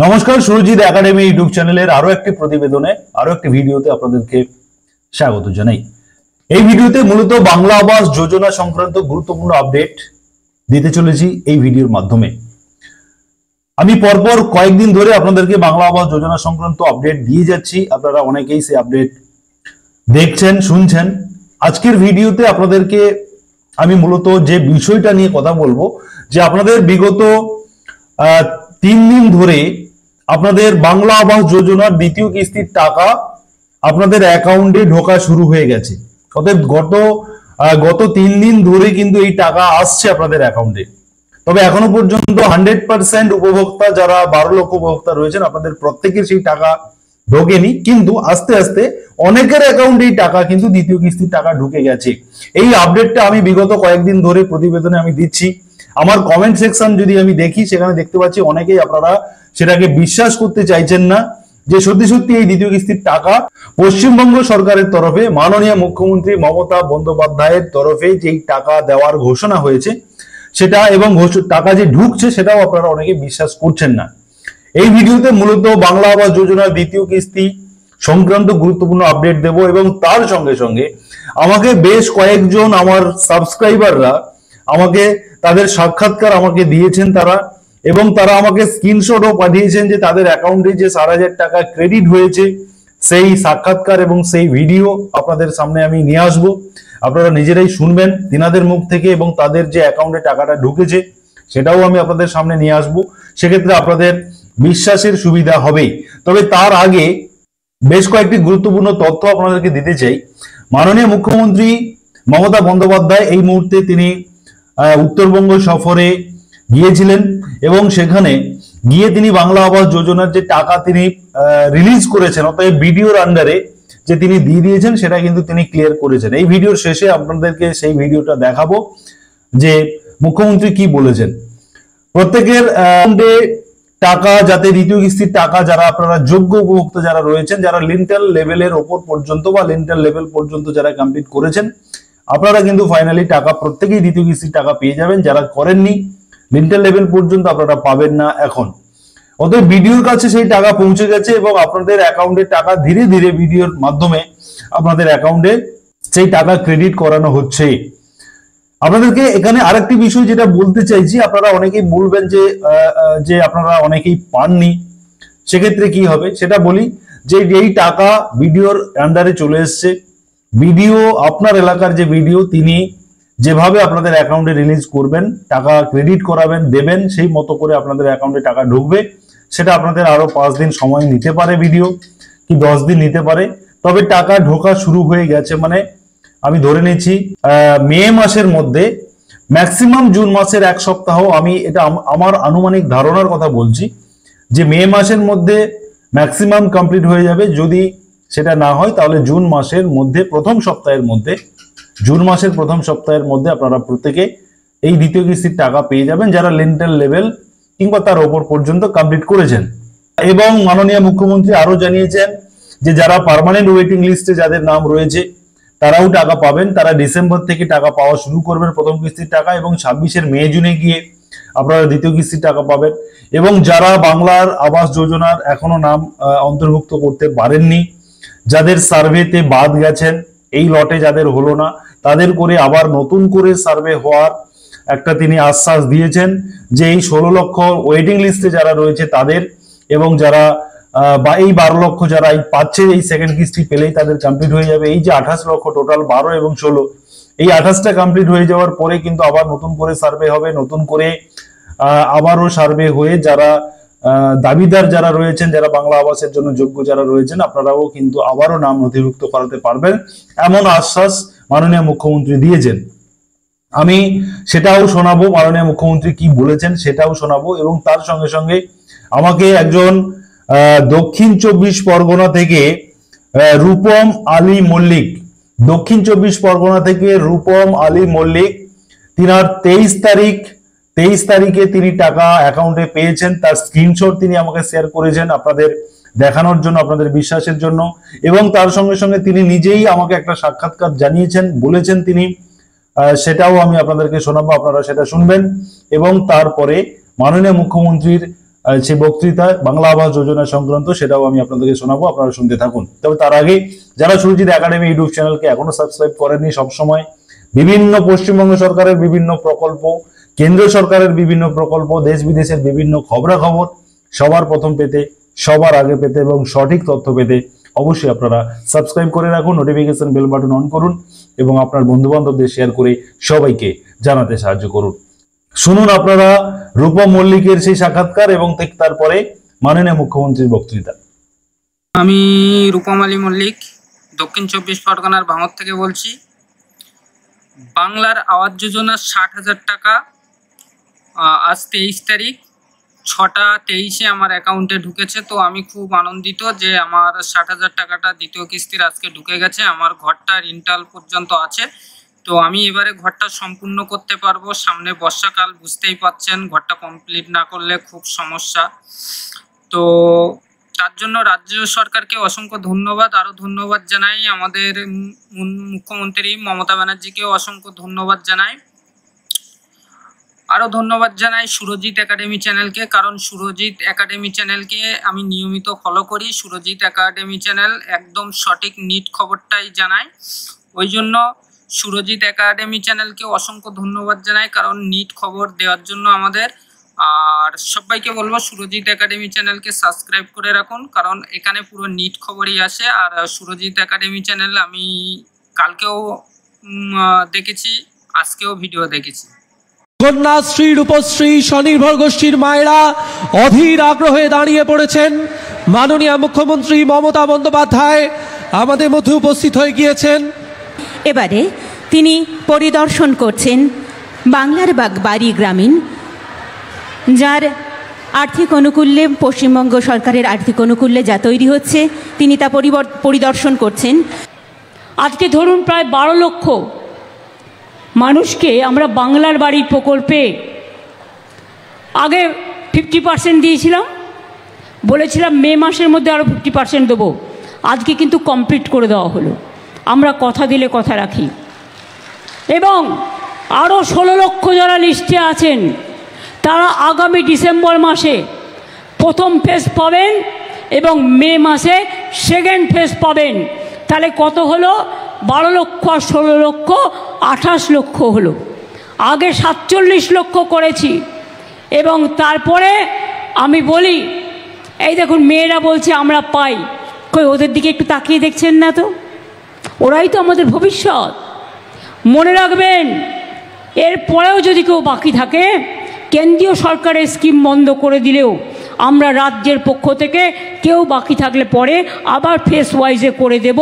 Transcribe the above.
নমস্কার, Surajit academy YouTube চ্যানেলের আরো একটি প্রতিবেদনে আরো একটি ভিডিওতে আপনাদেরকে স্বাগত জানাই। এই ভিডিওতে মূলত বাংলা আবাস যোজনা সংক্রান্ত গুরুত্বপূর্ণ আপডেট দিতে চলেছি এই ভিডিওর মাধ্যমে। আমি পরপর কয়েকদিন ধরে আপনাদেরকে বাংলা আবাস যোজনা সংক্রান্ত আপডেট দিয়ে যাচ্ছি, আপনারা অনেকেই সেই আপডেট দেখছেন, শুনছেন। আজকের ভিডিওতে আপনাদেরকে আমি মূলত যে বিষয়টা নিয়ে কথা বলবো, যে আপনাদের বিগত 3 দিন ধরে আপনাদের বাংলা আবাস যোজনার দ্বিতীয় কিস্তির টাকা আপনাদের অ্যাকাউন্টে ঢোকা শুরু হয়ে গেছে। অতএব গত 3 দিন ধরে কিন্তু এই টাকা আসছে আপনাদের অ্যাকাউন্টে। তবে এখনো পর্যন্ত 100% উপভোক্তা যারা 12 লক্ষ উপভোক্তা রয়েছেন, আপনাদের প্রত্যেকের সেই টাকা ঢোকেনি, কিন্তু আস্তে আস্তে অনেকের অ্যাকাউন্টে এই টাকা কিন্তু দ্বিতীয় কিস্তির টাকা ঢুকে গেছে। এই আপডেটটা আমি বিগত কয়েকদিন ধরে প্রতিবেদনে আমি দিচ্ছি। আমার কমেন্ট সেকশন যদি আমি দেখি, সেখানে দেখতে পাচ্ছি অনেকেই আপনারা সেটাকে বিশ্বাস করতে চাইছেন না যে সত্যি সত্যি এই দ্বিতীয় কিস্তির টাকা পশ্চিমবঙ্গ সরকারের তরফে মাননীয় মুখ্যমন্ত্রী মমতা বন্দ্যোপাধ্যায়ের তরফে যেই টাকা দেওয়ার ঘোষণা হয়েছে সেটা, এবং টাকা যে ঢুকছে সেটাও আপনারা অনেকে বিশ্বাস করছেন না। এই ভিডিওতে মূলত বাংলা আবাস যোজনার দ্বিতীয় কিস্তি সংক্রান্ত গুরুত্বপূর্ণ আপডেট দেব, এবং তার সঙ্গে সঙ্গে আমাকে বেশ কয়েকজন আমার সাবস্ক্রাইবাররা আমাকে তাদের সাক্ষাৎকার আমাকে দিয়েছেন তারা, এবং তারা আমাকে স্ক্রিনশটও পাঠিয়েছেন যে তাদের অ্যাকাউন্টে যে 4,000 টাকা ক্রেডিট হয়েছে, সেই সাক্ষাৎকার এবং সেই ভিডিও আপনাদের সামনে আমি নিয়ে আসবো। আপনারা নিজেরাই শুনবেন তিনাদের মুখ থেকে, এবং তাদের যে অ্যাকাউন্টে টাকাটা ঢুকেছে সেটাও আমি আপনাদের সামনে নিয়ে আসবো। সেক্ষেত্রে আপনাদের বিশ্বাসের সুবিধা হবে। তবে তার আগে বেশ কয়েকটি গুরুত্বপূর্ণ তথ্য আপনাদেরকে দিতে চাই। মাননীয় মুখ্যমন্ত্রী মমতা বন্দ্যোপাধ্যায় এই মুহূর্তে তিনি উত্তরবঙ্গ সফরে গিয়েছিলেন, এবং সেখানে গিয়ে তিনি বাংলা আবাস যোজনার যে টাকা তিনি রিলিজ করেছেন, অর্থাৎ ভিডিওর আন্ডারে যে তিনি দিয়ে দিয়েছেন সেটা কিন্তু তিনি ক্লিয়ার করেছেন। এই ভিডিওর শেষে আপনাদেরকে সেই ভিডিওটা দেখাবো যে মুখ্যমন্ত্রী কি বলেছেন। প্রত্যেকের টাকা যাতে দ্বিতীয় কিস্তির টাকা, যারা আপনারা যোগ্য উপভোক্তা যারা রয়েছেন, যারা লিন্টাল লেভেলের ওপর পর্যন্ত বা লিন্টাল লেভেল পর্যন্ত যারা কমপ্লিট করেছেন, আপনারা কিন্তু ফাইনালি টাকা প্রত্যেকেই দ্বিতীয় কিস্তির টাকা পেয়ে যাবেন। যারা করেননি লিন্টাল লেভেল পর্যন্ত আপনারা পাবেন না এখন। অতএব ভিডিওর কাছে সেই টাকা পৌঁছে গেছে, এবং আপনাদের অ্যাকাউন্টে টাকা ধীরে ধীরে ভিডিওর মাধ্যমে আপনাদের অ্যাকাউন্টে সেই টাকা ক্রেডিট করানো হচ্ছে। আপনাদেরকে এখানে আরেকটি বিষয় যেটা বলতে চাইছি, আপনারা অনেকেই বলবেন যে আপনারা অনেকেই পাননি, সেক্ষেত্রে কি হবে সেটা বলি। যে এই টাকা ভিডিওর আন্ডারে চলে এসছে, ভিডিও আপনার এলাকার যে ভিডিও তিনি যেভাবে আপনাদের অ্যাকাউন্টে রিলিজ করবেন, টাকা ক্রেডিট করাবেন, দেবেন, সেই মতো করে আপনাদের অ্যাকাউন্টে টাকা ঢুকবে। সেটা আপনাদের আরো 5 দিন সময় নিতে পারে, ভিডিও কি 10 দিন নিতে পারে। তবে টাকা ঢোকা শুরু হয়ে গেছে, মানে আমি ধরে নিচ্ছি মে মাসের মধ্যে, ম্যাক্সিমাম জুন মাসের 1 সপ্তাহ, আমি এটা আমার আনুমানিক ধারণার কথা বলছি, যে মে মাসের মধ্যে ম্যাক্সিমাম কমপ্লিট হয়ে যাবে। যদি সেটা না হয় তাহলে জুন মাসের মধ্যে প্রথম সপ্তাহের মধ্যে আপনারা প্রত্যেকে এই দ্বিতীয় কিস্তির টাকা পেয়ে যাবেন, যারা লিন্টাল লেভেল কিংবা তার ওপর পর্যন্ত কমপ্লিট করেছেন। এবং মাননীয় মুখ্যমন্ত্রী আরো জানিয়েছেন যে যারা পার্মানেন্ট ওয়েটিং লিস্টে যাদের নাম রয়েছে তারাও টাকা পাবেন। তারা ডিসেম্বর থেকে টাকা পাওয়া শুরু করবেন প্রথম কিস্তির টাকা, এবং 26 মে জুনে গিয়ে আপনারা দ্বিতীয় কিস্তির টাকা পাবেন। এবং যারা বাংলার আবাস যোজনার এখনো নাম অন্তর্ভুক্ত করতে পারেননি, যাদের সার্ভেতে বাদ গেছেন, এই লটে যাদের হলো না, তাদের করে আবার নতুন করে সার্ভে হওয়ার একটা তিনি আশ্বাস দিয়েছেন, যে এই 16 লক্ষ ওয়েটিং লিস্টে যারা রয়েছে তাদের, এবং যারা বা এই 12 লক্ষ যারা পাচ্ছে, এই সেকেন্ড কিস্তি পেলেই তাদের কমপ্লিট হয়ে যাবে। এই যে 28 লক্ষ টোটাল 12 এবং 16, এই 28টা কমপ্লিট হয়ে যাওয়ার পরে কিন্তু আবার নতুন করে সার্ভে হবে, নতুন করে আবারও সার্ভে হয়ে যারা দাবিদার যারা রয়েছেন, যারা বাংলা আবাসের জন্য যোগ্য যারা রয়েছেন, আপনারাও কিন্তু আবারও নাম নথিভুক্ত করাতে পারবেন, এমন আশ্বাস মাননীয় মুখ্যমন্ত্রী দিয়েছেন। আমি সেটাও শোনাবো, মাননীয় মুখ্যমন্ত্রী কি বলেছেন সেটাও শোনাবো। এবং তার সঙ্গে সঙ্গে আমাকে একজন দক্ষিণ 24 পরগনা থেকে রূপম আলী মল্লিক, দক্ষিণ 24 পরগনা থেকে রূপম আলী মল্লিক, তিনার 23 তারিখে তিনি টাকা অ্যাকাউন্টে পেয়েছেন। তার স্ক্রিনশট তিনি আমাকে শেয়ার করেছেন আপনাদের দেখানোর জন্য, আপনাদের বিশ্বাসের জন্য। এবং তার সঙ্গে সঙ্গে তিনি নিজেই আমাকে একটা সাক্ষাৎকার জানিয়েছেন, বলেছেন তিনি, সেটাও আমি আপনাদেরকে শোনাবো, আপনারা সেটা শুনবেন। এবং তারপরে মাননীয় মুখ্যমন্ত্রীর সেই বক্তৃতা বাংলা আবাস যোজনা সংক্রান্ত, সেটাও আমি আপনাদেরকে শোনাবো, আপনারা শুনতে থাকুন। তবে তার আগে যারা সুরজিৎ একাডেমি ইউটিউব চ্যানেলকে এখনো সাবস্ক্রাইব করেননি, সবসময় বিভিন্ন পশ্চিমবঙ্গ সরকারের বিভিন্ন প্রকল্প, কেন্দ্র সরকারের বিভিন্ন প্রকল্প, দেশ বিদেশের বিভিন্ন খবরাখবর সবার প্রথম পেতে, সবার আগে পেতে এবং সঠিক তথ্য পেতে অবশ্যই আপনারা সাবস্ক্রাইব করে রাখুন, নোটিফিকেশন বেল বাটন অন করুন এবং আপনার বন্ধু বান্ধবদের শেয়ার করে সবাইকে জানাতে সাহায্য করুন। শুনুন আপনারা রূপম মল্লিকের সেই সাক্ষাৎকার এবং ঠিক তারপরে মাননীয় মুখ্যমন্ত্রীর বক্তৃতা। আমি রূপমালী মল্লিক, দক্ষিণ 24 পরগনার ভাঙর থেকে বলছি। বাংলার আবাস যোজনার 60,000 টাকা আজ 23 তারিখ 6:23 আমার অ্যাকাউন্টে ঢুকেছে। তো আমি খুব আনন্দিত যে আমার 60,000 টাকাটা দ্বিতীয় কিস্তির আজকে ঢুকে গেছে। আমার ঘরটা রিন্টাল পর্যন্ত আছে, তো আমি এবারে ঘরটা সম্পূর্ণ করতে পারবো। সামনে বর্ষাকাল, বুঝতেই পাচ্ছেন, ঘরটা কমপ্লিট না করলে খুব সমস্যা। তো তার জন্য রাজ্য সরকারকে অসংখ্য ধন্যবাদ। আরও ধন্যবাদ জানাই আমাদের মুখ্যমন্ত্রী মমতা ব্যানার্জিকেও অসংখ্য ধন্যবাদ জানাই। আরও ধন্যবাদ জানাই সুরজিৎ একাডেমি চ্যানেলকে, কারণ সুরজিৎ একাডেমি চ্যানেলকে আমি নিয়মিত ফলো করি। সুরজিৎ একাডেমি চ্যানেল একদম সঠিক নিট খবরটাই জানায়, ওই জন্য সুরজিৎ একাডেমি চ্যানেলকে অসংখ্য ধন্যবাদ জানাই, কারণ নিট খবর দেওয়ার জন্য আমাদের। আর সবাইকে বলবো সুরজিৎ একাডেমি চ্যানেলকে সাবস্ক্রাইব করে রাখুন, কারণ এখানে পুরো নিট খবরই আসে। আর সুরজিৎ একাডেমি চ্যানেল আমি কালকেও দেখেছি, আজকেও ভিডিও দেখেছি। কন্যাশ্রী, রূপশ্রী, স্বনির্ভর গোষ্ঠীর মায়েরা অধীর আগ্রহে দাঁড়িয়ে পড়েছেন। মাননীয় মুখ্যমন্ত্রী মমতা বন্দ্যোপাধ্যায় আমাদের মধ্যে উপস্থিত হয়ে গিয়েছেন। এবারে তিনি পরিদর্শন করছেন বাংলার বাড়ি গ্রামীণ, যার আর্থিক অনুকূল্যে, পশ্চিমবঙ্গ সরকারের আর্থিক অনুকূল্যে যা তৈরি হচ্ছে, তিনি তা পরিদর্শন করছেন। আজকে ধরুন প্রায় 12 লক্ষ মানুষকে আমরা বাংলার বাড়ির প্রকল্পে আগে 50% দিয়েছিলাম, বলেছিলাম মে মাসের মধ্যে আরও 50% দেবো। আজকে কিন্তু কমপ্লিট করে দেওয়া হলো। আমরা কথা দিলে কথা রাখি। এবং আরও 16 লক্ষ যারা লিস্টে আছেন তারা আগামী ডিসেম্বর মাসে প্রথম ফেজ পাবেন এবং মে মাসে সেকেন্ড ফেজ পাবেন। তাহলে কত হলো? 12 লক্ষ আর 16 লক্ষ 28 লক্ষ হলো। আগে 47 লক্ষ করেছি। এবং তারপরে আমি বলি, এই দেখুন মেয়েরা বলছে আমরা পাই, কই ওদের দিকে একটু তাকিয়ে দেখছেন না তো? ওরাই তো আমাদের ভবিষ্যৎ। মনে রাখবেন, এরপরেও যদি কেউ বাকি থাকে, কেন্দ্রীয় সরকারের স্কিম বন্ধ করে দিলেও আমরা রাজ্যের পক্ষ থেকে কেউ বাকি থাকলে পরে আবার ফেস ওয়াইজে করে দেব।